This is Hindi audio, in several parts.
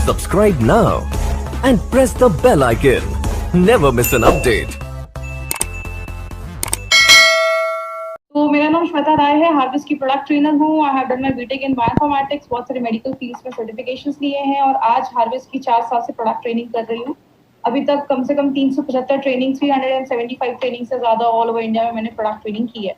Subscribe now and press the bell icon. Never miss an update. तो मेरा नाम श्वेता राय है, हार्वेस्ट की प्रोडक्ट ट्रेनर हूँ। I have done my BTech in bioinformatics, बहुत सारे मेडिकल फील्ड्स में सर्टिफिकेशंस लिए हैं और आज हार्वेस्ट की 4 साल से प्रोडक्ट ट्रेनिंग कर रही हूँ। अभी तक कम से कम 375 ट्रेनिंग, 375 ट्रेनिंग से ज़्यादा ऑल ओवर इंडिया में मैंने प्रोडक्ट ट्रेनिंग की है।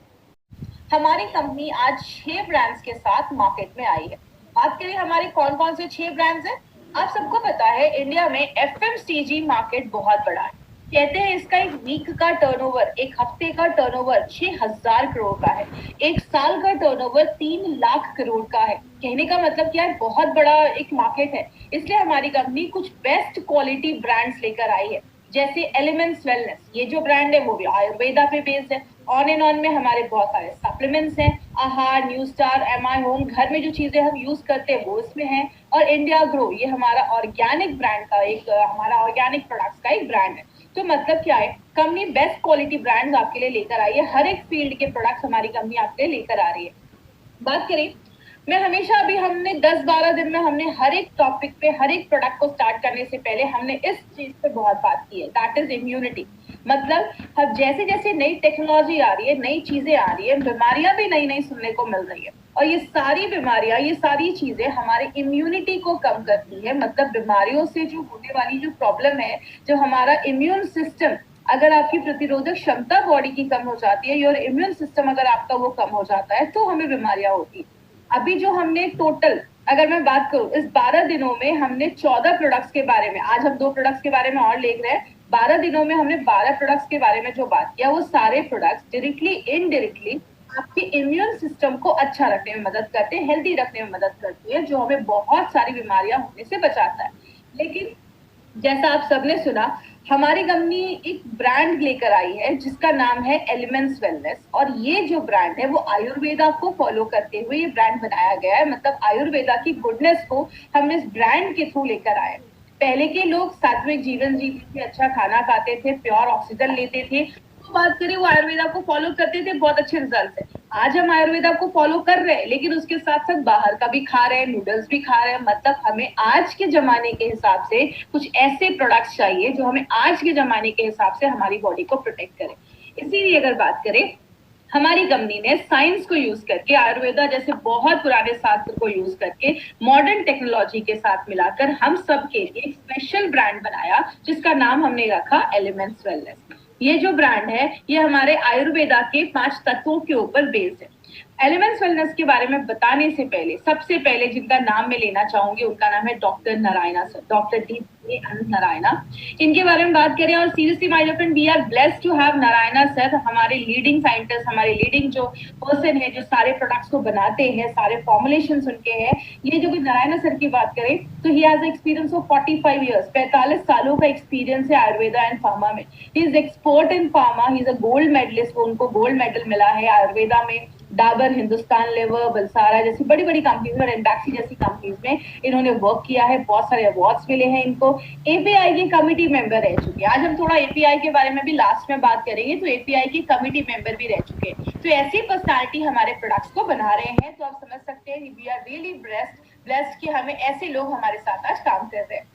हमारी कंपनी आज 6 ब्रांड्स के साथ मार्केट में आई है। बात करें हमारे कौन कौन से 6 ब्रांड्स हैं। आप सबको पता है इंडिया में एफएमसीजी मार्केट बहुत बड़ा है। कहते हैं इसका एक वीक का टर्नओवर, एक हफ्ते का टर्नओवर 6000 करोड़ का है, एक साल का टर्नओवर 3 लाख करोड़ का है। कहने का मतलब क्या है, बहुत बड़ा एक मार्केट है। इसलिए हमारी कंपनी कुछ बेस्ट क्वालिटी ब्रांड्स लेकर आई है, जैसे एलिमेंट्स वेलनेस। ये जो ब्रांड है वो भी आयुर्वेदा पे बेस्ड है। ऑन एंड ऑन में हमारे बहुत सारे सप्लीमेंट्स हैं, आहार, न्यू स्टार, एमआई होम, घर में जो चीजें हम यूज करते हैं वो इसमें है। और इंडिया ग्रो, ये हमारा ऑर्गेनिक ब्रांड का एक हमारा ऑर्गेनिक प्रोडक्ट्स का एक ब्रांड है। तो मतलब क्या है, कंपनी बेस्ट क्वालिटी ब्रांड्स आपके लिए लेकर आई है। हर एक फील्ड के प्रोडक्ट्स हमारी कंपनी आपके लिए लेकर आ रही है। बात करें, मैं हमेशा अभी हमने 10-12 दिन में हमने हर एक टॉपिक पे, हर एक प्रोडक्ट को स्टार्ट करने से पहले हमने इस चीज पे बहुत बात की है, दैट इज इम्यूनिटी। मतलब अब जैसे जैसे नई टेक्नोलॉजी आ रही है, नई चीजें आ रही है, बीमारियां भी नई नई सुनने को मिल रही है और ये सारी बीमारियां, ये सारी चीजें हमारे इम्यूनिटी को कम करती है। मतलब बीमारियों से जो होने वाली जो प्रॉब्लम है, जो हमारा इम्यून सिस्टम, अगर आपकी प्रतिरोधक क्षमता बॉडी की कम हो जाती है, योर इम्यून सिस्टम अगर आपका वो कम हो जाता है तो हमें बीमारियां होती है। अभी जो हमने टोटल, अगर मैं बात करूं, इस 12 दिनों में हमने 14 प्रोडक्ट्स के बारे में, आज हम 2 प्रोडक्ट्स के बारे में और देख रहे हैं। 12 दिनों में हमने 12 प्रोडक्ट्स के बारे में जो बात किया, वो सारे प्रोडक्ट्स डायरेक्टली इनडायरेक्टली आपके इम्यून सिस्टम को अच्छा रखने में मदद करते हैं, हेल्दी रखने में मदद करते हैं, जो हमें बहुत सारी बीमारियां होने से बचाता है। लेकिन जैसा आप सबने सुना, हमारी कंपनी एक ब्रांड लेकर आई है जिसका नाम है एलिमेंट्स वेलनेस। और ये जो ब्रांड है वो आयुर्वेदा को फॉलो करते हुए ये ब्रांड बनाया गया है। मतलब आयुर्वेदा की गुडनेस को हमने इस ब्रांड के थ्रू लेकर आए। पहले के लोग सात्विक जीवन जीते थे, अच्छा खाना खाते थे, प्योर ऑक्सीजन लेते थे, तो बात करें वो आयुर्वेदा को फॉलो करते थे, बहुत अच्छे रिजल्ट है। आज हम आयुर्वेदा को फॉलो कर रहे हैं, लेकिन उसके साथ साथ बाहर का भी खा रहे हैं, नूडल्स भी खा रहे हैं। मतलब हमें आज के जमाने के हिसाब से कुछ ऐसे प्रोडक्ट्स चाहिए जो हमें आज के जमाने के हिसाब से हमारी बॉडी को प्रोटेक्ट करें। इसीलिए अगर बात करें, हमारी कंपनी ने साइंस को यूज करके, आयुर्वेदा जैसे बहुत पुराने शास्त्र को यूज करके, मॉडर्न टेक्नोलॉजी के साथ मिलाकर हम सब के लिए एक स्पेशल ब्रांड बनाया जिसका नाम हमने रखा एलिमेंट्स वेलनेस। ये जो ब्रांड है ये हमारे आयुर्वेदा के 5 तत्वों के ऊपर बेस्ड है। एलिमेंट्स वेलनेस के बारे में बताने से पहले, सबसे पहले जिनका नाम मैं लेना चाहूंगी उनका नाम है doctor Narayana sir, doctor D Anant Narayana. इनके बारे में बात करें, और seriously my dear friend, we are blessed to have Narayana sir, हमारे लीडिंग साइंटिस्ट, हमारे लीडिंग जो पर्सन है, जो सारे प्रोडक्ट्स को बनाते हैं, सारे फॉर्मुलेशंस उनके हैं। ये जो नारायणा सर की बात करें तो he has experience of 45 years, 45 सालों का एक्सपीरियंस है आयुर्वेदा एंड फार्मा में। He is expert in pharma, he is a gold medallist, उनको गोल्ड मेडल मिला है आयुर्वेदा में। डाबर, हिंदुस्तान लेवर, बलसारा जैसी बड़ी बड़ी कंपनीज में, एंडैक्सी जैसी कंपनीज में इन्होंने वर्क किया है, बहुत सारे अवार्ड्स मिले हैं इनको। एपीआई के कमिटी मेंबर रह चुके हैं। आज हम थोड़ा एपीआई के बारे में भी लास्ट में बात करेंगे, तो एपीआई की कमिटी मेंबर भी रह चुके हैं। तो ऐसी पर्सनालिटी हमारे प्रोडक्ट्स को बना रहे हैं, तो आप समझ सकते हैं वी आर रियली ब्लेस्ड कि हमें ऐसे लोग हमारे साथ आज काम कर रहे हैं।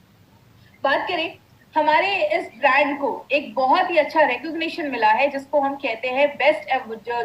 बात करें, हमारे इस ब्रांड को एक बहुत ही अच्छा रिकॉग्निशन मिला है, जिसको हम कहते हैं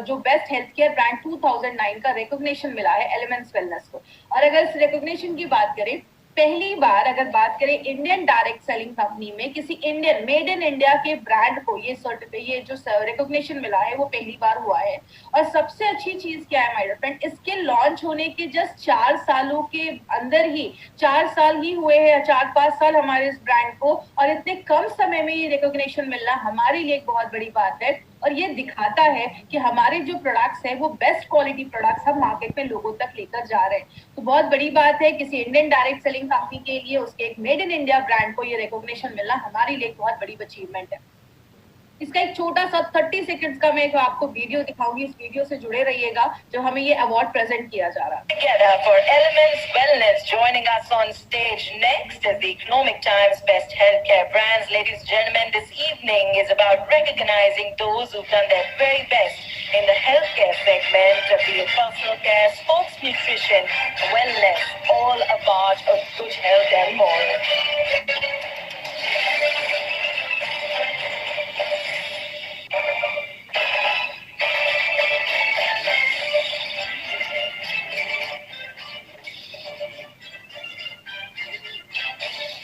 जो बेस्ट हेल्थ केयर ब्रांड 2009 का रिकॉग्निशन मिला है एलिमेंट्स वेलनेस को। और अगर इस रिकॉग्निशन की बात करें, पहली बार अगर बात करें इंडियन डायरेक्ट सेलिंग कंपनी में किसी इंडियन, मेड इन इंडिया के ब्रांड को ये जो रिकॉग्निशन मिला है वो पहली बार हुआ है। और सबसे अच्छी चीज क्या है माय डियर फ्रेंड, इसके लॉन्च होने के जस्ट 4 सालों के अंदर ही, 4 साल ही हुए हैं, 4-5 साल हमारे इस ब्रांड को, और इतने कम समय में ये रिकॉग्निशन मिलना हमारे लिए एक बहुत बड़ी बात है। और ये दिखाता है कि हमारे जो प्रोडक्ट्स हैं वो बेस्ट क्वालिटी प्रोडक्ट्स हम मार्केट में लोगों तक लेकर जा रहे हैं। तो बहुत बड़ी बात है किसी इंडियन डायरेक्ट सेलिंग कंपनी के लिए, उसके एक मेड इन इंडिया ब्रांड को ये रिकॉग्निशन मिलना हमारे लिए एक बहुत बड़ी अचीवमेंट है। इसका एक छोटा सा 30 सेकंड्स का मैं जो आपको वीडियो दिखाऊंगी, इस वीडियो से जुड़े रहिएगा, जो हमें ये अवार्ड प्रेजेंट किया जा रहा है। joining us on stage next is the Economic Times Best Healthcare Brands. Ladies and gentlemen, this evening is about recognizing those who've done their very best in the healthcare segment, be it personal care, sports nutrition, wellness, all a part of good health and more.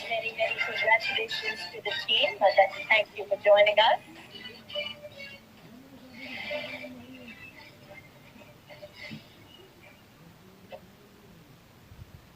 Many congratulations to the team. I'd like to thank you for joining us.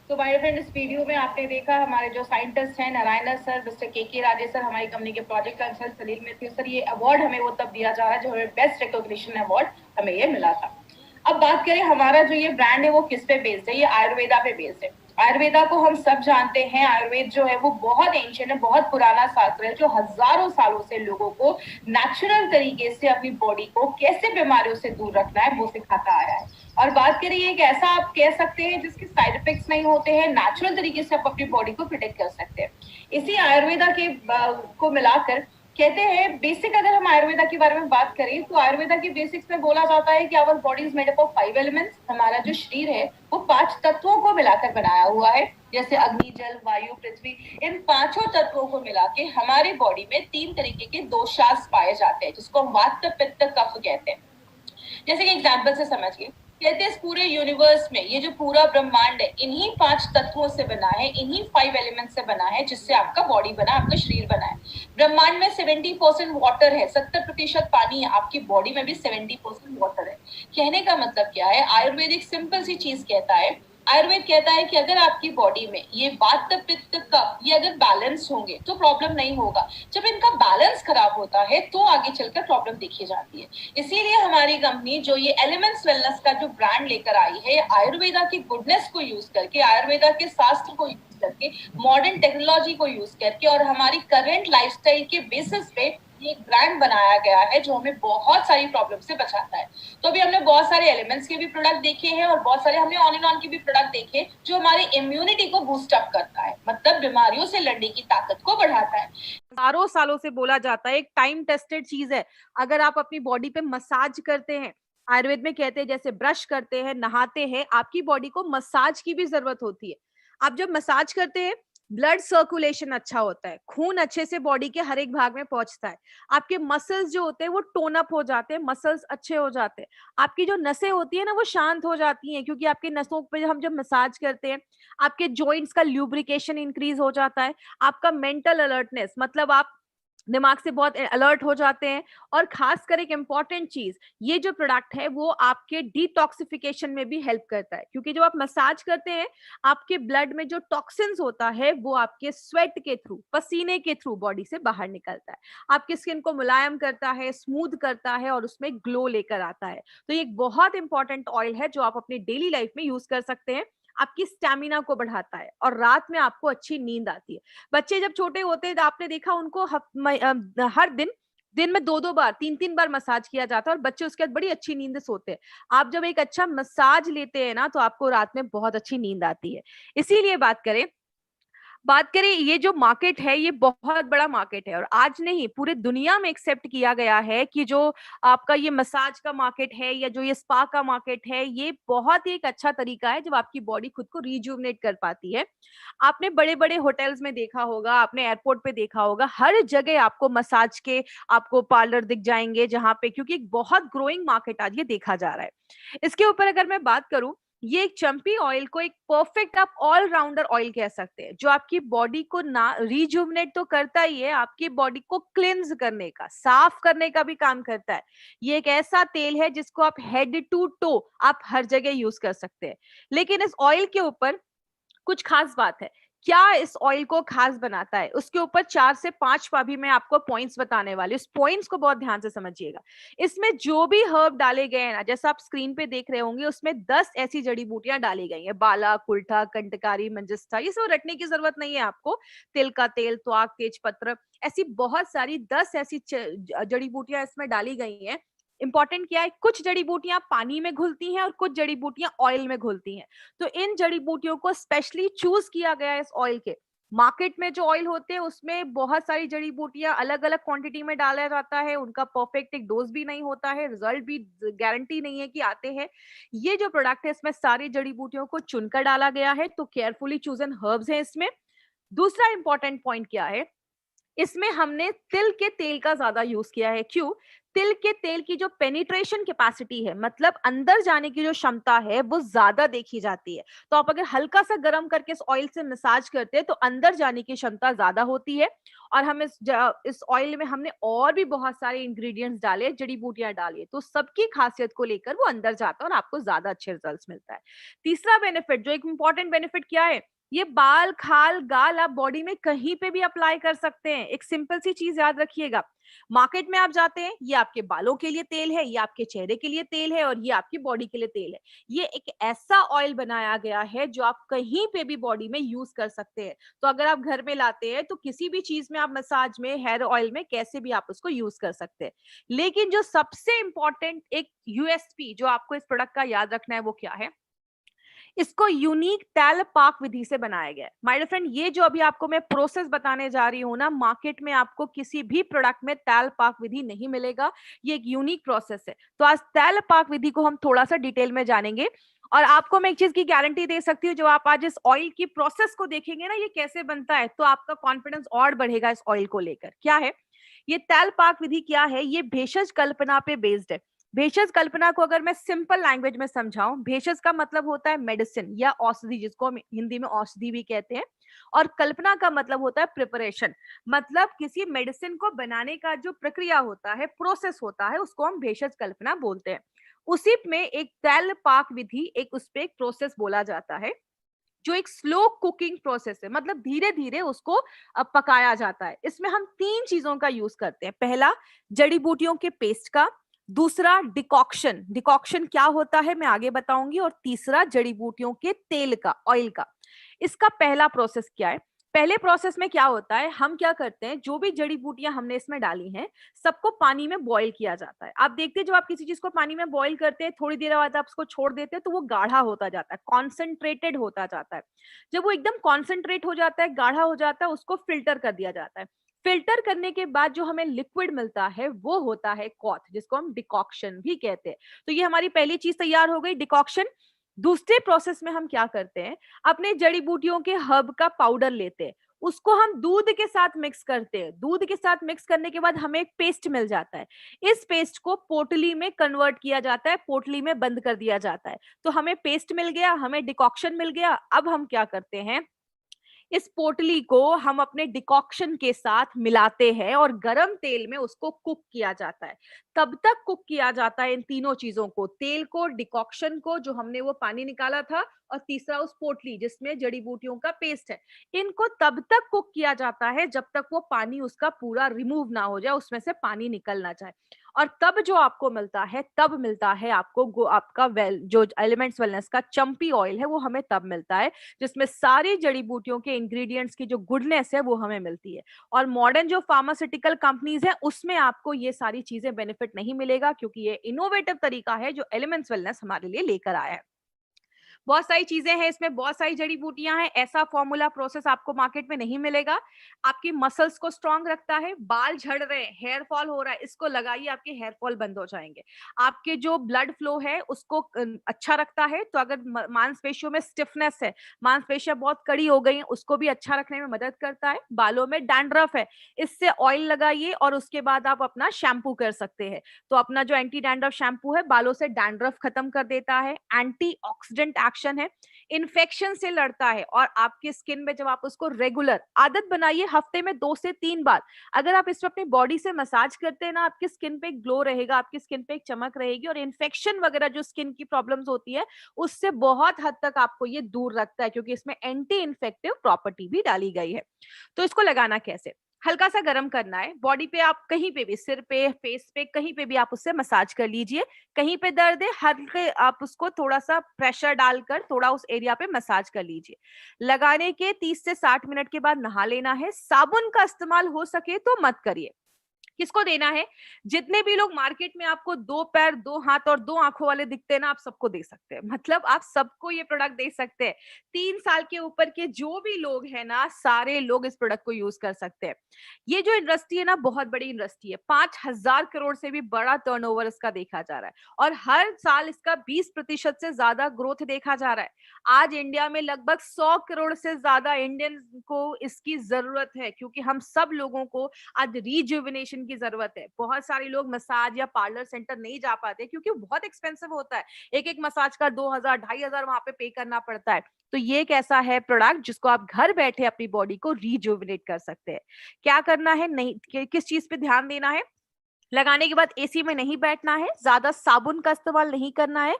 तो माय फ्रेंड, इस वीडियो में आपने देखा हमारे जो साइंटिस्ट हैं नारायण सर, मिस्टर के राजेश सर, हमारी कंपनी के प्रोजेक्ट कंसल्टेंट सलील मित्तल सर, ये अवार्ड हमें वो तब दिया जा रहा है जो हमें बेस्ट रिकॉग्निशन अवार्ड हमें ये मिला था। अब बात करें हमारा जो ये ब्रांड है वो किस पे बेस्ड है, ये आयुर्वेदा पे बेस्ड है। आयुर्वेदा को हम सब जानते हैं, आयुर्वेद जो है वो बहुत एंशिएंट है, बहुत पुराना शास्त्र है जो हजारों सालों से लोगों को नेचुरल तरीके से अपनी बॉडी को कैसे बीमारियों से दूर रखना है वो सिखाता आया है। और बात करें एक ऐसा आप कह सकते हैं जिसके साइड इफेक्ट्स नहीं होते हैं, नेचुरल तरीके से आप अपनी बॉडी को प्रोटेक्ट कर सकते हैं। इसी आयुर्वेदा के को मिलाकर कहते हैं बेसिक, अगर हम आयुर्वेदा के बारे में बात करें तो आयुर्वेदा के बेसिक्स में बोला जाता है कि our body is made up of 5 elements. हमारा जो शरीर है वो 5 तत्वों को मिलाकर बनाया हुआ है, जैसे अग्नि, जल, वायु, पृथ्वी। इन 5 तत्वों को मिला के हमारी बॉडी में 3 तरीके के दोषास पाए जाते हैं जिसको हम वात, पित्त, कफ कहते हैं। जैसे कि एग्जाम्पल से समझिए, कहते हैं इस पूरे यूनिवर्स में ये जो पूरा ब्रह्मांड है इन्हीं 5 तत्वों से बना है, इन्हीं 5 एलिमेंट्स से बना है जिससे आपका बॉडी बना, आपका शरीर बना है। ब्रह्मांड में 70% वाटर है, 70% पानी है, आपकी बॉडी में भी 70% वाटर है। कहने का मतलब क्या है, आयुर्वेदिक सिंपल सी चीज कहता है, आयुर्वेद कहता है कि अगर आपकी बॉडी में ये वात, पित्त, कफ ये अगर बैलेंस होंगे तो प्रॉब्लम नहीं होगा। जब इनका बैलेंस खराब होता है तो आगे चलकर प्रॉब्लम देखी जाती है। इसीलिए हमारी कंपनी जो ये एलिमेंट्स वेलनेस का जो ब्रांड लेकर आई है, आयुर्वेदा की गुडनेस को यूज करके, आयुर्वेदा के शास्त्र को यूज करके, मॉडर्न टेक्नोलॉजी को यूज करके और हमारी करंट लाइफस्टाइल के बेसिस पे एक ब्रांड बनाया गया है जो हमें बहुत सारी प्रॉब्लम से बचाता है। तो अभी हमने बहुत सारे एलिमेंट्स के भी प्रोडक्ट देखे हैं और बहुत सारे हमने ऑन एंड ऑन के भी प्रोडक्ट देखे जो हमारी इम्यूनिटी को बूस्ट अप करता है, मतलब बीमारियों से लड़ने की ताकत को बढ़ाता है। हजारों सालों से बोला जाता है, एक टाइम टेस्टेड चीज है। अगर आप अपनी बॉडी पे मसाज करते हैं, आयुर्वेद में कहते हैं जैसे ब्रश करते हैं, नहाते हैं, आपकी बॉडी को मसाज की भी जरूरत होती है। आप जब मसाज करते हैं ब्लड सर्कुलेशन अच्छा होता है, खून अच्छे से बॉडी के हर एक भाग में पहुंचता है, आपके मसल्स जो होते हैं वो टोन अप हो जाते हैं, मसल्स अच्छे हो जाते हैं, आपकी जो नसें होती है ना वो शांत हो जाती हैं, क्योंकि आपके नसों पे हम जब मसाज करते हैं आपके जॉइंट्स का ल्यूब्रिकेशन इंक्रीज हो जाता है, आपका मेंटल अलर्टनेस, मतलब आप दिमाग से बहुत अलर्ट हो जाते हैं। और खासकर एक इंपॉर्टेंट चीज, ये जो प्रोडक्ट है वो आपके डिटॉक्सिफिकेशन में भी हेल्प करता है, क्योंकि जब आप मसाज करते हैं आपके ब्लड में जो टॉक्सिन्स होता है वो आपके स्वेट के थ्रू, पसीने के थ्रू बॉडी से बाहर निकलता है, आपकी स्किन को मुलायम करता है, स्मूथ करता है और उसमें ग्लो लेकर आता है। तो ये एक बहुत इंपॉर्टेंट ऑयल है जो आप अपनी डेली लाइफ में यूज कर सकते हैं, आपकी स्टैमिना को बढ़ाता है और रात में आपको अच्छी नींद आती है। बच्चे जब छोटे होते हैं तो आपने देखा उनको हर दिन में 2-2 बार, 3-3 बार मसाज किया जाता है और बच्चे उसके बाद बड़ी अच्छी नींद से सोते हैं। आप जब एक अच्छा मसाज लेते हैं ना तो आपको रात में बहुत अच्छी नींद आती है। इसीलिए बात करें ये जो मार्केट है ये बहुत बड़ा मार्केट है और आज नहीं पूरे दुनिया में एक्सेप्ट किया गया है कि जो आपका ये मसाज का मार्केट है या जो ये स्पा का मार्केट है ये बहुत ही एक अच्छा तरीका है जब आपकी बॉडी खुद को रिजुवनेट कर पाती है। आपने बड़े बड़े होटल्स में देखा होगा, आपने एयरपोर्ट पे देखा होगा, हर जगह आपको मसाज के आपको पार्लर दिख जाएंगे जहां पे, क्योंकि एक बहुत ग्रोइंग मार्केट आज ये देखा जा रहा है। इसके ऊपर अगर मैं बात करूं, ये एक चंपी ऑयल को एक परफेक्ट आप ऑलराउंडर ऑयल कह सकते हैं जो आपकी बॉडी को ना रिजुवनेट तो करता ही है, आपकी बॉडी को क्लिंज करने का, साफ करने का भी काम करता है। ये एक ऐसा तेल है जिसको आप हेड टू टो आप हर जगह यूज कर सकते हैं। लेकिन इस ऑयल के ऊपर कुछ खास बात है। क्या इस ऑयल को खास बनाता है उसके ऊपर 4 से 5 अभी मैं आपको पॉइंट्स बताने वाली हूँ। इस पॉइंट्स को बहुत ध्यान से समझिएगा। इसमें जो भी हर्ब डाले गए हैं ना, जैसा आप स्क्रीन पे देख रहे होंगे, उसमें 10 ऐसी जड़ी बूटियां डाली गई हैं, बाला, कुल्ठा, कंटकारी, मंजिस्टा, ये सब रटने की जरूरत नहीं है आपको। तिल का तेल, त्वाक, तेज पत्र, ऐसी बहुत सारी 10 ऐसी जड़ी बूटियां इसमें डाली गई हैं। इंपॉर्टेंट क्या है, कुछ जड़ी बूटियां पानी में घुलती हैं और कुछ जड़ी बूटियां ऑयल में घुलती हैं। तो इन जड़ी बूटियों को स्पेशली चूज किया गया है इस ऑयल के। मार्केट में जो ऑयल होते हैं उसमें बहुत सारी जड़ी बूटियां अलग अलग क्वांटिटी में डाला जाता है, उनका परफेक्ट एक डोज भी नहीं होता है, रिजल्ट भी गारंटी नहीं है कि आते हैं। ये जो प्रोडक्ट है इसमें सारी जड़ी बूटियों को चुनकर डाला गया है, तो केयरफुली चूजन हर्ब्स है इसमें। दूसरा इंपॉर्टेंट पॉइंट क्या है, इसमें हमने तिल के तेल का ज्यादा यूज किया है। क्यों? तिल के तेल की जो पेनिट्रेशन कैपेसिटी है, मतलब अंदर जाने की जो क्षमता है, वो ज्यादा देखी जाती है। तो आप अगर हल्का सा गर्म करके इस ऑयल से मसाज करते हैं तो अंदर जाने की क्षमता ज्यादा होती है। और हम इस ऑयल में हमने और भी बहुत सारे इंग्रेडिएंट्स डाले, जड़ी बूटियां डाली, तो सबकी खासियत को लेकर वो अंदर जाता है और आपको ज्यादा अच्छे रिजल्ट्स मिलता है। तीसरा बेनिफिट, जो एक इंपॉर्टेंट बेनिफिट क्या है, ये बाल, खाल, गाल आप बॉडी में कहीं पे भी अप्लाई कर सकते हैं। एक सिंपल सी चीज याद रखिएगा, मार्केट में आप जाते हैं, ये आपके बालों के लिए तेल है, ये आपके चेहरे के लिए तेल है और ये आपकी बॉडी के लिए तेल है। ये एक ऐसा ऑयल बनाया गया है जो आप कहीं पे भी बॉडी में यूज कर सकते हैं। तो अगर आप घर में लाते हैं तो किसी भी चीज में, आप मसाज में, हेयर ऑयल में, कैसे भी आप उसको यूज कर सकते हैं। लेकिन जो सबसे इंपॉर्टेंट एक यूएसपी जो आपको इस प्रोडक्ट का याद रखना है वो क्या है, इसको यूनिक तैल पाक विधि से बनाया गया है। माय डियर फ्रेंड, ये जो अभी आपको मैं प्रोसेस बताने जा रही हूँ ना, मार्केट में आपको किसी भी प्रोडक्ट में तैल पाक विधि नहीं मिलेगा। ये एक यूनिक प्रोसेस है। तो आज तैल पाक विधि को हम थोड़ा सा डिटेल में जानेंगे और आपको मैं एक चीज की गारंटी दे सकती हूँ, जो आप आज इस ऑयल की प्रोसेस को देखेंगे ना, ये कैसे बनता है, तो आपका कॉन्फिडेंस और बढ़ेगा इस ऑयल को लेकर। क्या है ये तैल पाक विधि? क्या है ये? भेषज कल्पना पे बेस्ड है। भेषज कल्पना को अगर मैं सिंपल लैंग्वेज में समझाऊं, भेषज का मतलब होता है मेडिसिन या औषधि, जिसको हम हिंदी में औषधि भी कहते हैं। और कल्पना का मतलब होता है प्रिपरेशन, मतलब किसी मेडिसिन को बनाने का जो प्रक्रिया होता है, प्रोसेस होता है, उसको हम भेषज कल्पना बोलते हैं। उसी में एक तैल पाक विधि, एक उस पे एक प्रोसेस बोला जाता है, जो एक स्लो कुकिंग प्रोसेस है, मतलब धीरे धीरे उसको पकाया जाता है। इसमें हम तीन चीजों का यूज करते हैं। पहला, जड़ी बूटियों के पेस्ट का। दूसरा, डिकॉक्शन। डिकॉक्शन क्या होता है मैं आगे बताऊंगी। और तीसरा, जड़ी बूटियों के तेल का, ऑयल का। इसका पहला प्रोसेस क्या है? पहले प्रोसेस में क्या होता है, हम क्या करते हैं, जो भी जड़ी बूटियां हमने इसमें डाली हैं, सबको पानी में बॉईल किया जाता है। आप देखते हैं जब आप किसी चीज को पानी में बॉईल करते हैं, थोड़ी देर बाद आप उसको छोड़ देते हैं तो वो गाढ़ा होता जाता है, कॉन्सेंट्रेटेड होता जाता है। जब वो एकदम कॉन्सेंट्रेट हो जाता है, गाढ़ा हो जाता है, उसको फिल्टर कर दिया जाता है। फिल्टर करने के बाद जो हमें लिक्विड मिलता है वो होता है कॉथ, जिसको हम डिकॉक्शन भी कहते हैं। तो ये हमारी पहली चीज तैयार हो गई, डिकॉक्शन। दूसरे प्रोसेस में हम क्या करते हैं, अपने जड़ी बूटियों के हर्ब का पाउडर लेते हैं, उसको हम दूध के साथ मिक्स करते हैं। दूध के साथ मिक्स करने के बाद हमें एक पेस्ट मिल जाता है। इस पेस्ट को पोटली में कन्वर्ट किया जाता है, पोटली में बंद कर दिया जाता है। तो हमें पेस्ट मिल गया, हमें डिकॉक्शन मिल गया। अब हम क्या करते हैं, इस पोटली को हम अपने डिकॉक्शन के साथ मिलाते हैं और गरम तेल में उसको कुक किया जाता है। तब तक कुक किया जाता है इन तीनों चीजों को, तेल को, डिकॉक्शन को, जो हमने वो पानी निकाला था, और तीसरा उस पोटली जिसमें जड़ी बूटियों का पेस्ट है। इनको तब तक कुक किया जाता है जब तक वो पानी उसका पूरा रिमूव ना हो जाए, उसमें से पानी निकल ना जाए। और तब जो आपको मिलता है, तब मिलता है आपको आपका जो एलिमेंट्स वेलनेस का चंपी ऑयल है, वो हमें तब मिलता है जिसमें सारी जड़ी बूटियों के इंग्रेडिएंट्स की जो गुडनेस है वो हमें मिलती है। और मॉडर्न जो फार्मास्यूटिकल कंपनीज है उसमें आपको ये सारी चीजें बेनिफिट नहीं मिलेगा, क्योंकि ये इनोवेटिव तरीका है जो एलिमेंट्स वेलनेस हमारे लिए लेकर आया है। बहुत सारी चीजें हैं इसमें, बहुत सारी जड़ी बूटियां हैं। ऐसा फॉर्मूला प्रोसेस आपको मार्केट में नहीं मिलेगा। आपकी मसल्स को स्ट्रांग रखता है, बाल झड़ रहे हैं, हेयर फॉल हो रहा है, इसको लगाइए, आपके हेयर फॉल बंद हो जाएंगे। आपके जो ब्लड फ्लो है उसको अच्छा रखता है। तो अगर मांसपेशियों में स्टिफनेस है, मांसपेशियां बहुत कड़ी हो गई, उसको भी अच्छा रखने में मदद करता है। बालों में डैंड्रफ है, इससे ऑयल लगाइए और उसके बाद आप अपना शैम्पू कर सकते हैं। तो अपना जो एंटी डैंड्रफ शैम्पू है, बालों से डैंड्रफ खत्म कर देता है। एंटीऑक्सीडेंट एक्शन है, इन्फेक्शन से लड़ता है। और आपकी स्किन में जब आप उसको रेगुलर, आदत बनाइए हफ्ते में 2 से 3 बार, अगर आप इसको अपनी बॉडी से मसाज करते हैं ना, आपकी स्किन पे एक ग्लो रहेगा, आपकी स्किन पे एक चमक रहेगी। और इन्फेक्शन वगैरह जो स्किन की प्रॉब्लम्स होती है उससे बहुत हद तक आपको ये दूर रखता है, क्योंकि इसमें एंटी इन्फेक्टिव प्रॉपर्टी भी डाली गई है। तो इसको लगाना कैसे, हल्का सा गर्म करना है बॉडी पे, आप कहीं पे भी, सिर पे, फेस पे, कहीं पे भी आप उससे मसाज कर लीजिए। कहीं पे दर्द है, हल्के आप उसको थोड़ा सा प्रेशर डालकर थोड़ा उस एरिया पे मसाज कर लीजिए। लगाने के 30 से 60 मिनट के बाद नहा लेना है। साबुन का इस्तेमाल हो सके तो मत करिए, किसको देना है? जितने भी लोग मार्केट में आपको 2 पैर, 2 हाथ और 2 आंखों वाले दिखते हैं ना, आप सबको दे सकते हैं। मतलब आप सबको ये प्रोडक्ट दे सकते हैं। 3 साल के ऊपर के जो भी लोग हैं ना, सारे लोग इस प्रोडक्ट को यूज कर सकते हैं। ये जो इंडस्ट्री है ना, बहुत बड़ी इंडस्ट्री है। 5,000 करोड़ से भी बड़ा टर्नओवर इसका देखा जा रहा है और हर साल इसका 20% से ज्यादा ग्रोथ देखा जा रहा है। आज इंडिया में लगभग 100 करोड़ से ज्यादा इंडियन को इसकी जरूरत है, क्योंकि हम सब लोगों को आज रिजुविनेशन की जरूरत है। बहुत सारे लोग मसाज या पार्लर सेंटर नहीं जा पाते क्योंकि वो बहुत एक्सपेंसिव होता है। एक एक मसाज का 2,000 2,500 वहां पे करना पड़ता है। तो ये एक ऐसा है प्रोडक्ट जिसको आप घर बैठे अपनी बॉडी को रिजुविनेट कर सकते हैं। क्या करना है, नहीं किस चीज पे ध्यान देना है? लगाने के बाद एसी में नहीं बैठना है, ज्यादा साबुन का इस्तेमाल नहीं करना है।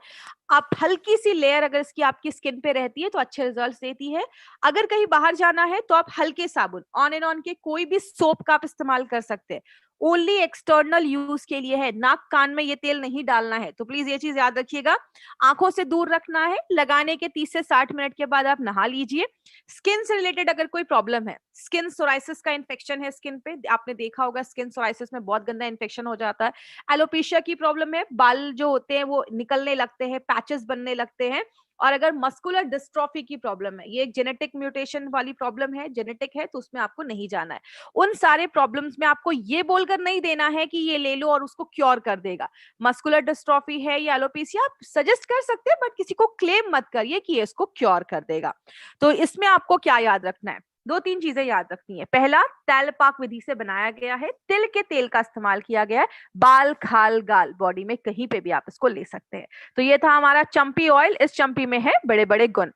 आप हल्की सी लेयर अगर इसकी आपकी स्किन पे रहती है तो अच्छे रिजल्ट्स देती है। अगर कहीं बाहर जाना है तो आप हल्के साबुन, ऑन एंड ऑन के कोई भी सोप का आप इस्तेमाल कर सकते हैं। ओनली एक्सटर्नल यूज के लिए है, नाक कान में ये तेल नहीं डालना है। तो प्लीज ये चीज याद रखिएगा। आंखों से दूर रखना है। लगाने के 30 से 60 मिनट के बाद आप नहा लीजिए। स्किन से रिलेटेड अगर कोई प्रॉब्लम है, स्किन सोराइसिस का इन्फेक्शन है स्किन पे, आपने देखा होगा स्किन सोराइसिस में बहुत गंदा इन्फेक्शन हो जाता है। एलोपेशिया की प्रॉब्लम है, बाल जो होते हैं वो निकलने लगते हैं, पैचेस बनने लगते हैं। और अगर मस्कुलर डिस्ट्रॉफी की प्रॉब्लम है, ये एक जेनेटिक म्यूटेशन वाली प्रॉब्लम है, जेनेटिक है, तो उसमें आपको नहीं जाना है। उन सारे प्रॉब्लम्स में आपको ये बोलकर नहीं देना है कि ये ले लो और उसको क्योर कर देगा। मस्कुलर डिस्ट्रॉफी है या एलोपेशिया, आप सजेस्ट कर सकते हैं बट किसी को क्लेम मत करिए कि ये इसको क्योर कर देगा। तो इसमें आपको क्या याद रखना है? 2-3 चीजें याद रखनी है। पहला, तैलपाक विधि से बनाया गया है, तिल के तेल का इस्तेमाल किया गया है। बाल, खाल, गाल, बॉडी में कहीं पे भी आप इसको ले सकते हैं। तो ये था हमारा चंपी ऑयल। इस चंपी में है बड़े बड़े गुण।